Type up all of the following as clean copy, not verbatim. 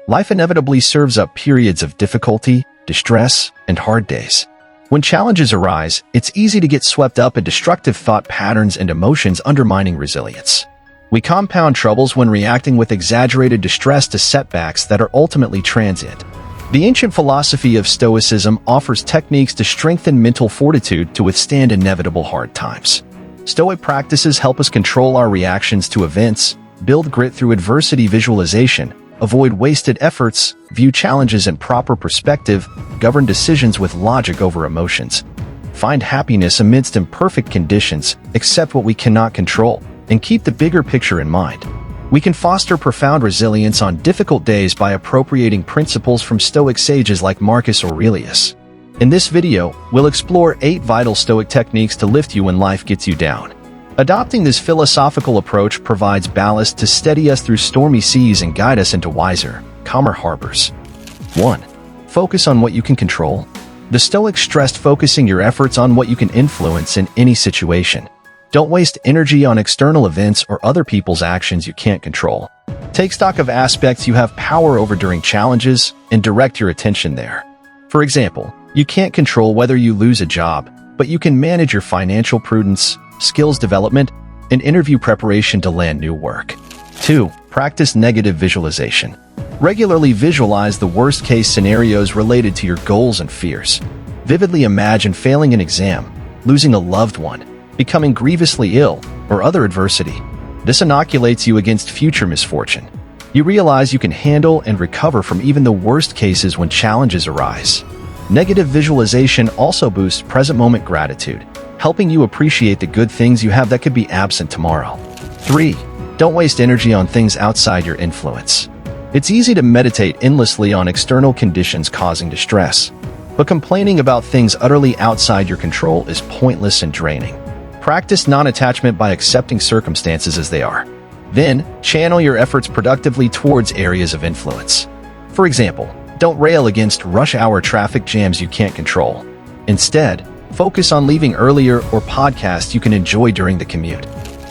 Life inevitably serves up periods of difficulty, distress, and hard days. When challenges arise, it's easy to get swept up in destructive thought patterns and emotions undermining resilience. We compound troubles when reacting with exaggerated distress to setbacks that are ultimately transient. The ancient philosophy of Stoicism offers techniques to strengthen mental fortitude to withstand inevitable hard times. Stoic practices help us control our reactions to events, build grit through adversity visualization, avoid wasted efforts, view challenges in proper perspective, govern decisions with logic over emotions, find happiness amidst imperfect conditions, accept what we cannot control, and keep the bigger picture in mind. We can foster profound resilience on difficult days by appropriating principles from Stoic sages like Marcus Aurelius. In this video, we'll explore 8 vital Stoic techniques to lift you when life gets you down. Adopting this philosophical approach provides ballast to steady us through stormy seas and guide us into wiser, calmer harbors. 1. Focus on what you can control. The Stoics stressed focusing your efforts on what you can influence in any situation. Don't waste energy on external events or other people's actions you can't control. Take stock of aspects you have power over during challenges and direct your attention there. For example, you can't control whether you lose a job, but you can manage your financial prudence, skills development, and interview preparation to land new work. 2. Practice negative visualization. Regularly visualize the worst-case scenarios related to your goals and fears. Vividly imagine failing an exam, losing a loved one, becoming grievously ill, or other adversity. This inoculates you against future misfortune. You realize you can handle and recover from even the worst cases when challenges arise. Negative visualization also boosts present-moment gratitude, helping you appreciate the good things you have that could be absent tomorrow. 3. Don't waste energy on things outside your influence. It's easy to meditate endlessly on external conditions causing distress, but complaining about things utterly outside your control is pointless and draining. Practice non-attachment by accepting circumstances as they are. Then, channel your efforts productively towards areas of influence. For example, don't rail against rush-hour traffic jams you can't control. Instead, focus on leaving earlier or podcasts you can enjoy during the commute.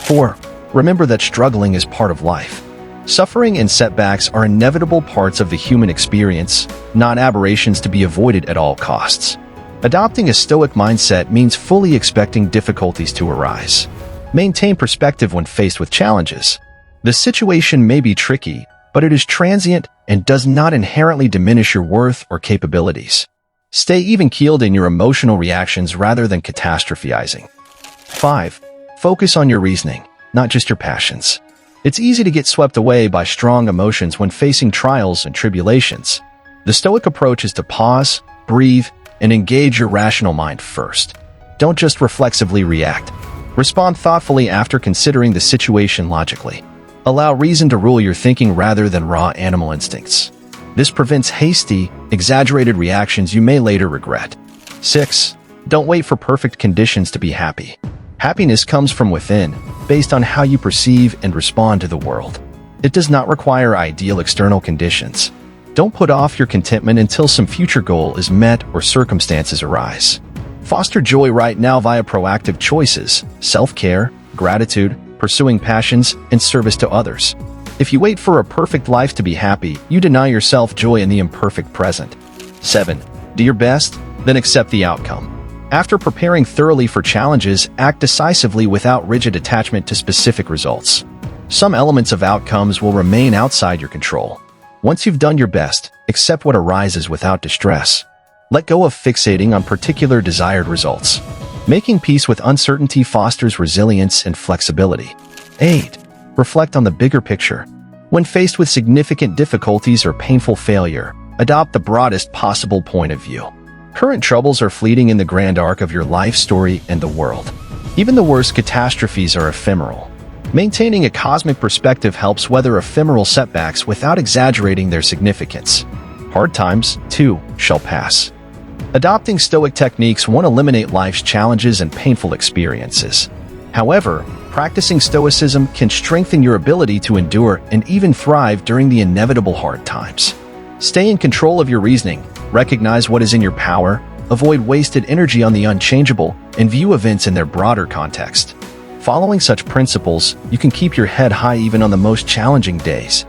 4. Remember that struggling is part of life. Suffering and setbacks are inevitable parts of the human experience, not aberrations to be avoided at all costs. Adopting a Stoic mindset means fully expecting difficulties to arise. Maintain perspective when faced with challenges. The situation may be tricky, but it is transient and does not inherently diminish your worth or capabilities. Stay even-keeled in your emotional reactions rather than catastrophizing. 5. Focus on your reasoning, not just your passions. It's easy to get swept away by strong emotions when facing trials and tribulations. The Stoic approach is to pause, breathe, and engage your rational mind first. Don't just reflexively react. Respond thoughtfully after considering the situation logically. Allow reason to rule your thinking rather than raw animal instincts. This prevents hasty, exaggerated reactions you may later regret. 6. Don't wait for perfect conditions to be happy. Happiness comes from within, based on how you perceive and respond to the world. It does not require ideal external conditions. Don't put off your contentment until some future goal is met or circumstances arise. Foster joy right now via proactive choices, self-care, gratitude, pursuing passions, and service to others. If you wait for a perfect life to be happy, you deny yourself joy in the imperfect present. 7. Do your best, then accept the outcome. After preparing thoroughly for challenges, act decisively without rigid attachment to specific results. Some elements of outcomes will remain outside your control. Once you've done your best, accept what arises without distress. Let go of fixating on particular desired results. Making peace with uncertainty fosters resilience and flexibility. 8. Reflect on the bigger picture. When faced with significant difficulties or painful failure, adopt the broadest possible point of view. Current troubles are fleeting in the grand arc of your life story and the world. Even the worst catastrophes are ephemeral. Maintaining a cosmic perspective helps weather ephemeral setbacks without exaggerating their significance. Hard times, too, shall pass. Adopting Stoic techniques won't eliminate life's challenges and painful experiences. However, practicing Stoicism can strengthen your ability to endure and even thrive during the inevitable hard times. Stay in control of your reasoning, recognize what is in your power, avoid wasted energy on the unchangeable, and view events in their broader context. Following such principles, you can keep your head high even on the most challenging days,